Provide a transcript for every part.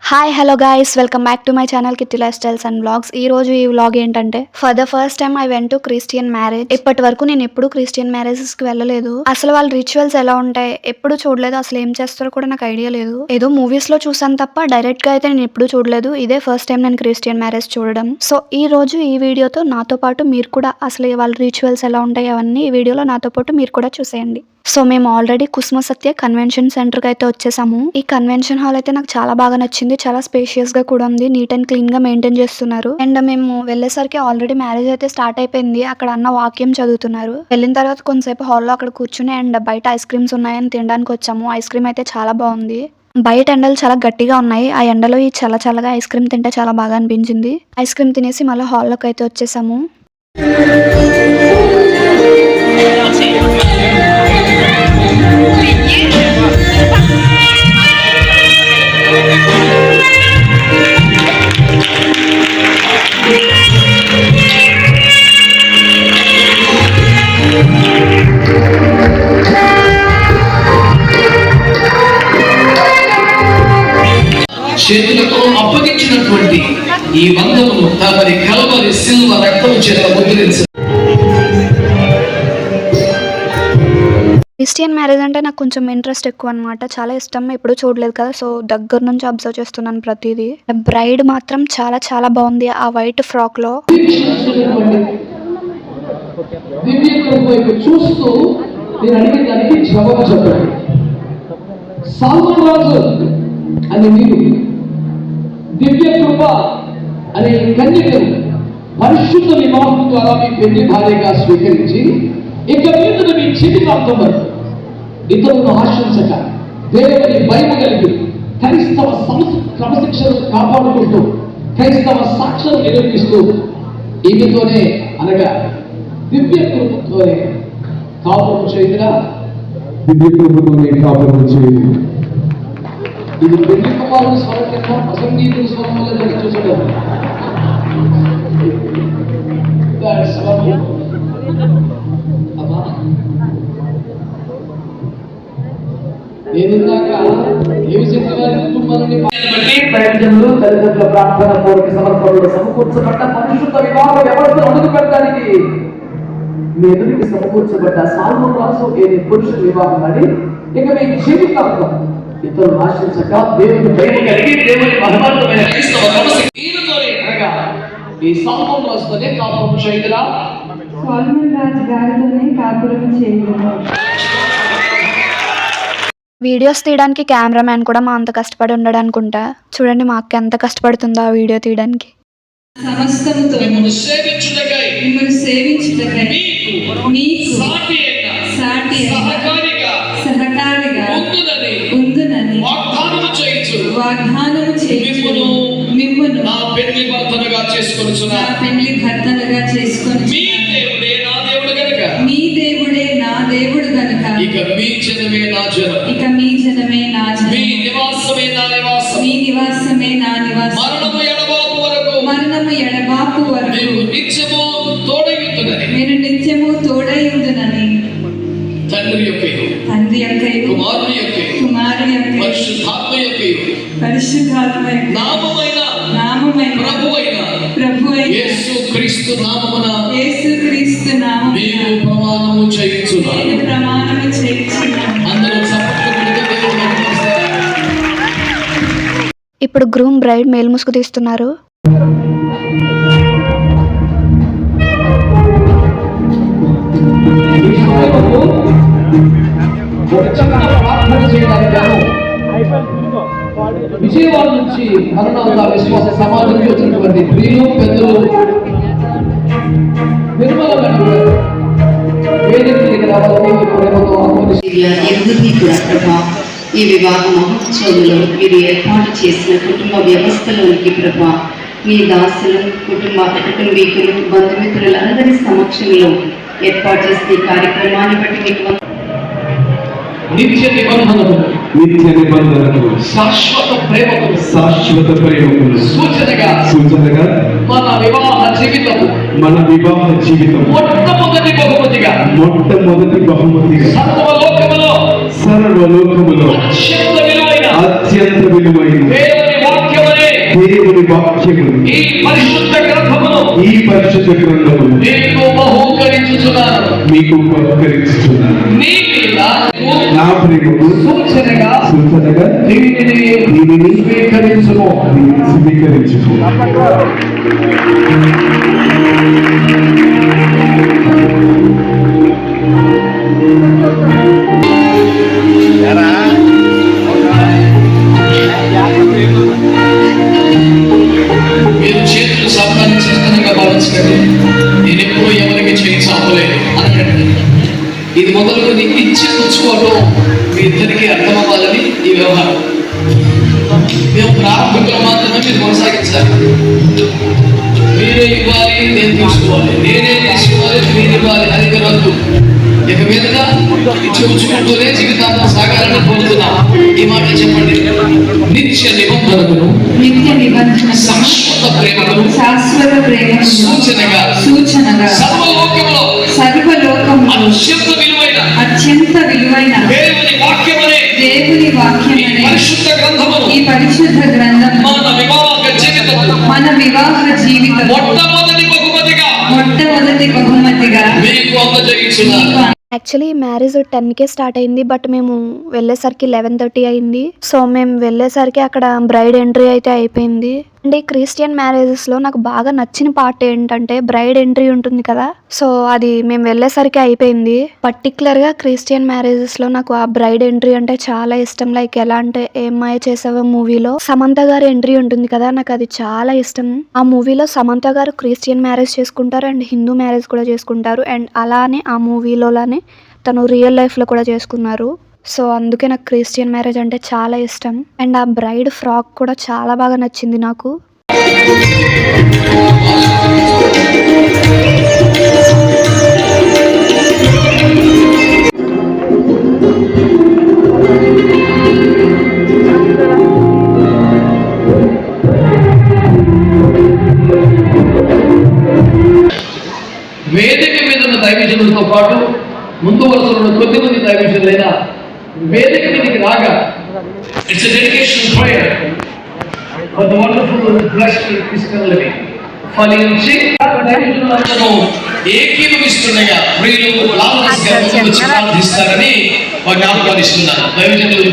Hi hello guys, welcome back to my channel Kitty life styles and blogs. ఈ రోజు ఈ vlog ఏంటంటే, for the first time I went to Christian marriage. ఇప్పటి వరకు నేను ఎప్పుడు క్రిస్టియన్ మ్యారేజెస్ కి వెళ్ళలేదు. అసలు వాళ్ళ రిచువల్స్ ఎలా ఉంటాయి ఎప్పుడు చూడలేదు. అసలు ఏం చేస్తారో కూడా నాకు ఐడియా లేదు. ఏదో మూవీస్ లో చూసాను తప్ప డైరెక్ట్ గా అయితే నేను ఎప్పుడు చూడలేదు. ఇదే ఫస్ట్ టైం నేను క్రిస్టియన్ మ్యారేజ్ చూడడం. సో ఈ రోజు ఈ వీడియోతో నాతో పాటు మీరు కూడా అసలు వాళ్ళ రిచువల్స్ ఎలా ఉంటాయి అవన్నీ ఈ వీడియోలో నాతో పాటు మీరు కూడా చూసేయండి. సో మేము ఆల్రెడీ కుసుమ సత్య కన్వెన్షన్ సెంటర్ కి అయితే వచ్చేసాము. ఈ కన్వెన్షన్ హాల్ అయితే నాకు చాలా బాగా నచ్చింది. చాలా స్పేషియస్ గా కూడా ఉంది. నీట్ అండ్ క్లీన్ గా మెయింటైన్ చేస్తున్నారు. అండ్ మేము వెళ్ళేసరికి ఆల్రెడీ మ్యారేజ్ అయితే స్టార్ట్ అయిపోయింది. అక్కడ అన్న వాక్యం చదువుతున్నారు. వెళ్ళిన తర్వాత కొంతసేపు హాల్లో అక్కడ కూర్చుని అండ్ బయట ఐస్ క్రీమ్స్ ఉన్నాయని తినడానికి వచ్చాము. ఐస్ క్రీమ్ అయితే చాలా బాగుంది. బయట ఎండలు చాలా గట్టిగా ఉన్నాయి. ఆ ఎండలో ఈ చల్లగా ఐస్ క్రీమ్ తింటే చాలా బాగా అనిపించింది. ఐస్ క్రీమ్ తినేసి మళ్ళీ హాల్లోకి అయితే వచ్చేసాము. చేతులతో అప్పగించినటువంటి ఈ బంధమును తమరి కల్వరి సిల్వ రక్తము చేత ముద్రించు. క్రిస్టియన్ మ్యారేజ్ అంటే నాకు కొంచెం ఇంట్రెస్ట్ ఎక్కువ అనమాట. చాలా ఇష్టం. ఎప్పుడు చూడలేదు కదా, సో దగ్గర నుంచి అబ్జర్వ్ చేస్తున్నాను ప్రతిదీ. బ్రైడ్ మాత్రం చాలా బాగుంది ఆ వైట్ ఫ్రాక్ లో. చూస్తూ నేను అడిగిన దానికి జవాబు చెప్పండి. సాల్మన్ రాజు అని మీరు దివ్య కృప అనే కన్యకను పరిశుద్ధ వివాహం ద్వారా మీ పెళ్లి భార్యగా స్వీకరించి ఇక మీద మీ జీవితాంతం వరకు ఇతరులను ఆశించక దేవుని భయం కలిగి క్రైస్తవ క్రమశిక్షణను కాపాడుకుంటూ క్రైస్తవ సాక్ష్యం నిరూపిస్తూ ఈమెతోనే అనగా దివ్య కృపతోనే కాపురం చేయగా దివ్య కృపతోనే కాపురం చేయదు. ఇది పెళ్లి కుమారుడు స్వరం కింద అసంగీతుల స్వరం వల్ల చూసడం. ప్రయోజనులు తల్లిదండ్రుల ప్రార్థన కోరిక సమర్పణలు సమకూర్చబడ్డ పరిశుద్ధ వివాహ వ్యవస్థ అడుగు పెట్టడానికి మీ ఎదురికి సమకూర్చబడ్డ సాల్మన్ రాజు ఏది పురుషుల వివాహం అని ఇక మీ జీవితాంతం ఇతరులు ఆశించక దేవుని భయం కలిగి దేవుని మహిమాన్వితమైన క్రైస్తవ క్రమశిక్షణతోనే అనగా ఈ సాల్మన్ రాజుతోనే కాపురం చేయదురా. సాల్మన్ రాజు గారితోనే కాపురం చేయదురా. వీడియోస్ తీయడానికి కెమెరామ్యాన్ కూడా మా అంత కష్టపడి ఉండడు అనుకుంటా. చూడండి మా అక్క ఎంత కష్టపడుతుందో ఆ వీడియో తీయడానికి. సమస్తముతో మిమ్మల్ని సేవించుటకై మీకు సాటి సహకారిగా ఉందునని వాగ్దానము చేయుచు మిమ్మును నా పెళ్లి భర్తలుగా చేసుకొని మీ దేవుడే నా దేవుడు గనుక ఇక మీ జనమే నా జనం మీ నివాసమే నా నివాసం మరణము ఎడబాపు వరకు నేను నిత్యము తోడైయుందునని తండ్రి యొక్క కుమారుని యొక్క పరిశుద్ధాత్మ నామమైన ప్రభువైన యేసుక్రీస్తు నామమున నేను ప్రమాణము చేయుచున్నాను. అందరూ ఇప్పుడు గ్రూమ్ బ్రైడ్ మేలు ముసుగు తీస్తున్నారు. విజయవాడ నుంచి మరణాల విశ్వాస సమాజం వచ్చినటువంటి ప్రియులు పెద్దలు నిర్మల ఈ వివాహ మహోత్సవంలో మీరు ఏర్పాటు చేసిన కుటుంబ వ్యవస్థలోనికి ప్రభా మీ దాసులు కుటుంబీకులు బంధుమిత్రులందరి సమక్షంలో ఏర్పాటు చేసిన ఈ కార్యక్రమాన్ని బట్టి మీకు నిత్య నిబంధనలు శాశ్వత ప్రేమకు సూచనగా మన వివాహ జీవితం మొట్టమొదటి బహుమతిగా సర్వలోకములో అత్యంత విలువైన దేవుని వాక్యం వాక్యములు ఈ పరిశుద్ధ గ్రంథమును ఈ పరిశుద్ధ గ్రంథములు మీకు బహూకరించుచున్నాను. మీకు బహుకరించుచున్నాను. నీ మీద నా ప్రేమకు సూచనగా దీనిని స్వీకరించుము. స్వీకరించుకో. మీరు చేతులు సాధారణ చిన్నగా భావించకండి. నేను ఎప్పుడూ ఎవరికి చేయి చాపలేదు అనకండి. ఇది మొదలుకొని ఇచ్చి పుచ్చుకోవడం మీ ఇద్దరికి అర్థం అవ్వాలని ఈ వ్యవహారం. మేము ప్రారంభికులు మాత్రమే మీరు కొనసాగించాలి. మీరే ఇవ్వాలి, నేను తీసుకోవాలి, నేనే తీసుకోవాలి, మీరు ఇవ్వాలి అనేది రద్దు. ఇక మీదట ఇచ్చి పుచ్చుకుంటూనే జీవితాంతం సాగాలని కోరుతున్నాం. ఈ మాట చెప్పండి. నిత్య నిబంధనను శాశ్వత ప్రేమను సూచనగా సర్వలోకములో అత్యంత విలువైన దేవుని వాక్యమనే ఈ పరిశుద్ధ గ్రంథము మన వివాహ జీవితం మొట్టమొదటి బహుమతిగా మీకు అందజేయుచున్నాను. యాక్చువల్లీ మ్యారేజ్ 10కే స్టార్ట్ అయింది, బట్ మేము వెళ్ళేసరికి 11:30 అయింది. సో మేము వెళ్ళేసరికి అక్కడ బ్రైడ్ ఎంట్రీ అయితే అయిపోయింది. అండ్ ఈ క్రిస్టియన్ మ్యారేజెస్లో నాకు బాగా నచ్చిన పార్ట్ ఏంటంటే బ్రైడ్ ఎంట్రీ ఉంటుంది కదా, సో అది మేము వెళ్ళేసరికి అయిపోయింది. పర్టికులర్గా క్రిస్టియన్ మ్యారేజెస్లో నాకు ఆ బ్రైడ్ ఎంట్రీ అంటే చాలా ఇష్టం. లైక్ ఎలా అంటే ఏమ్మాయ చేసావో మూవీలో సమంత గారి ఎంట్రీ ఉంటుంది కదా, నాకు అది చాలా ఇష్టం. ఆ మూవీలో సమంత గారు క్రిస్టియన్ మ్యారేజ్ చేసుకుంటారు అండ్ హిందూ మ్యారేజ్ కూడా చేసుకుంటారు. అండ్ అలానే ఆ మూవీలోలానే తను రియల్ లైఫ్లో కూడా చేసుకున్నారు. సో అందుకే నాకు క్రిస్టియన్ మ్యారేజ్ అంటే చాలా ఇష్టం. అండ్ ఆ బ్రైడ్ ఫ్రాక్ కూడా చాలా బాగా నచ్చింది నాకు. వేదిక మీద ఉన్న దైవజనులతో పాటు ముందు వరుసలో ఉన్న కొద్దిమంది దైవజనులైన వేదిక మీదకి రాగా it's dedication prayer for the wonderful blessed Christian living ఫలించి దైవజనులందరూ ఏకీభవిస్తుండగా ప్రియులు లాజరస్ గారు వచ్చి ప్రార్థిస్తారని వారిని ఆహ్వానిస్తున్నాను. దైవజనులు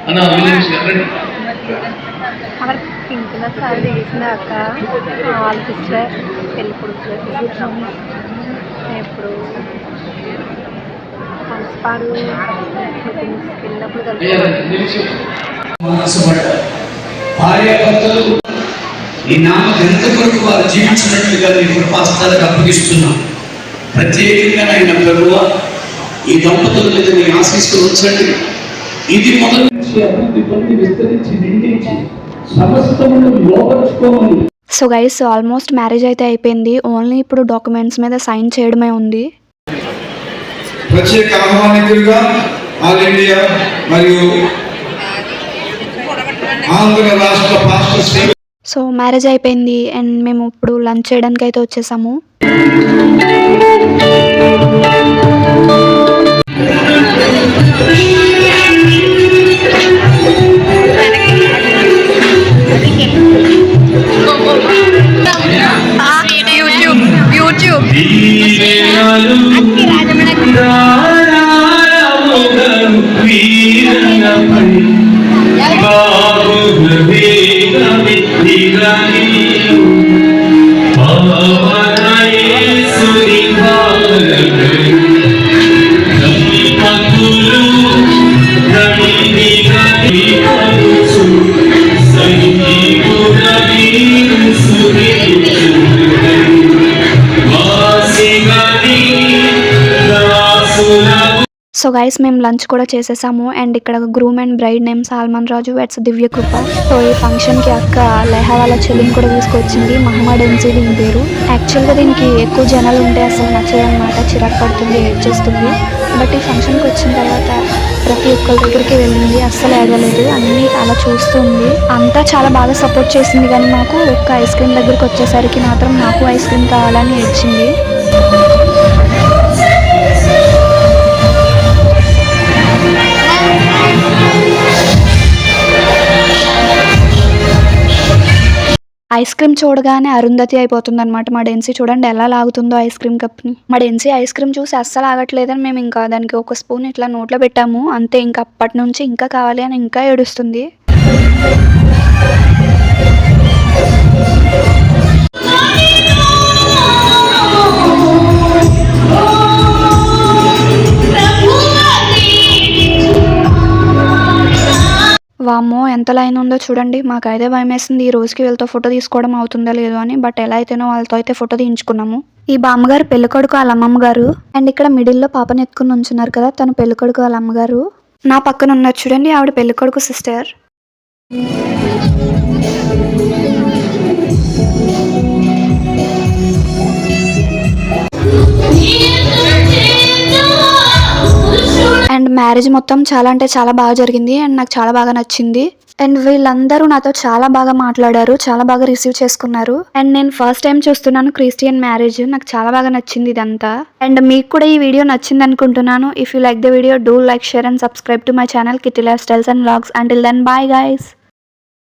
అన్న విలియమ్స్ గారు రండి. పింకుల సారీ చేసిన అక్క వాళ్ళ సిస్టర్ పెళ్ళి కొడుకు ఎప్పుడు మనస్పాడు వెళ్ళినప్పుడు భార్యాభర్తలు ఈ నామ గ్రంథ కొరకు వారు జీవించినట్లుగా నీ కృపాస్తాలకు అప్పగిస్తున్నాం. ప్రత్యేకంగా ఆయన ప్రభువ ఈ దంపతుల మీద నీ ఆశీస్సులు ఉంచండి. ఇది మొదలు అభివృద్ధి పొంది విస్తరించి నిండించి సమస్తమును లోపరుచుకోమని. సో గైస్ ఆల్మోస్ట్ మ్యారేజ్ అయితే అయిపోయింది. ఓన్లీ ఇప్పుడు డాక్యుమెంట్స్ మీద సైన్ చేయడమే ఉంది. ప్రత్యేక ఆహ్వానితులుగా ఆల్ ఇండియా మరియు ఆంధ్ర రాష్ట్ర పాస్టర్ సో మ్యారేజ్ అయిపోయింది అండ్ మేము ఇప్పుడు లంచ్ చేయడానికి అయితే వచ్చేసాము. సో గైస్ మేము లంచ్ కూడా చేసేసాము అండ్ ఇక్కడ groom and bride name Solomon Raju weds Divya Krupa. So ఈ ఫంక్షన్కి అక్క లెహా వాళ్ళ చెల్లిని కూడా తీసుకొచ్చింది, మహమ్మద్ ఎన్సీ దీని పేరు. యాక్చువల్గా దీనికి ఎక్కువ జనాలు ఉంటే అసలు నచ్చదనమాట, చిరాకు పడుతుంది, ఏడ్ చేస్తుంది. బట్ ఈ ఫంక్షన్కి వచ్చిన తర్వాత ప్రతి ఒక్కరి దగ్గరికి వెళ్ళింది, అస్సలు ఏడలేదు, అన్నీ అలా చూస్తుంది. అంతా చాలా బాగా సపోర్ట్ చేసింది. కానీ మాకు ఒక్క ఐస్ క్రీమ్ దగ్గరికి వచ్చేసరికి మాత్రం నాకు ఐస్ క్రీమ్ కావాలని ఏడ్చింది. ఐస్ క్రీమ్ చూడగానే అరుంధతి అయిపోతుంది అనమాట. మా డెన్సీ చూడండి ఎలా లాగుతుందో ఐస్ క్రీమ్ కప్ని. మా డెన్సీ ఐస్ క్రీమ్ చూసి అస్సలు ఆగట్లేదని మేము ఇంకా దానికి ఒక స్పూన్ ఇట్లా నోట్లో పెట్టాము అంతే. ఇంకా అప్పటి నుంచి ఇంకా కావాలి అని ఇంకా ఏడుస్తుంది. వామ్మో ఎంత లైన్ ఉందో చూడండి. మాకైతే భయం వేసింది ఈ రోజుకి వీళ్ళతో ఫోటో తీసుకోవడం అవుతుందా లేదో అని. బట్ ఎలా అయితేనో వాళ్ళతో అయితే ఫోటో తీయించుకున్నాము. ఈ బామ్మగారు పెళ్ళికొడుకు వాళ్ళ అమ్మమ్మ గారు. అండ్ ఇక్కడ మిడిల్లో పాపని ఎత్తుకుని ఉంచున్నారు కదా, తను పెళ్ళికొడుకు వాళ్ళ అమ్మగారు. నా పక్కన ఉన్నారు చూడండి, ఆవిడ పెళ్ళికొడుకు సిస్టర్. అండ్ మ్యారేజ్ మొత్తం చాలా అంటే చాలా బాగా జరిగింది అండ్ నాకు చాలా బాగా నచ్చింది. అండ్ వీళ్ళందరూ నాతో చాలా బాగా మాట్లాడారు, చాలా బాగా రిసీవ్ చేసుకున్నారు. అండ్ నేను ఫస్ట్ టైం చూస్తున్నాను క్రిస్టియన్ మ్యారేజ్. నాకు చాలా బాగా నచ్చింది ఇదంతా. అండ్ మీకు కూడా ఈ వీడియో నచ్చింది అనుకుంటున్నాను. If you like the video do like, share and subscribe to my channel Kitty life styles and vlogs. Until then bye guys.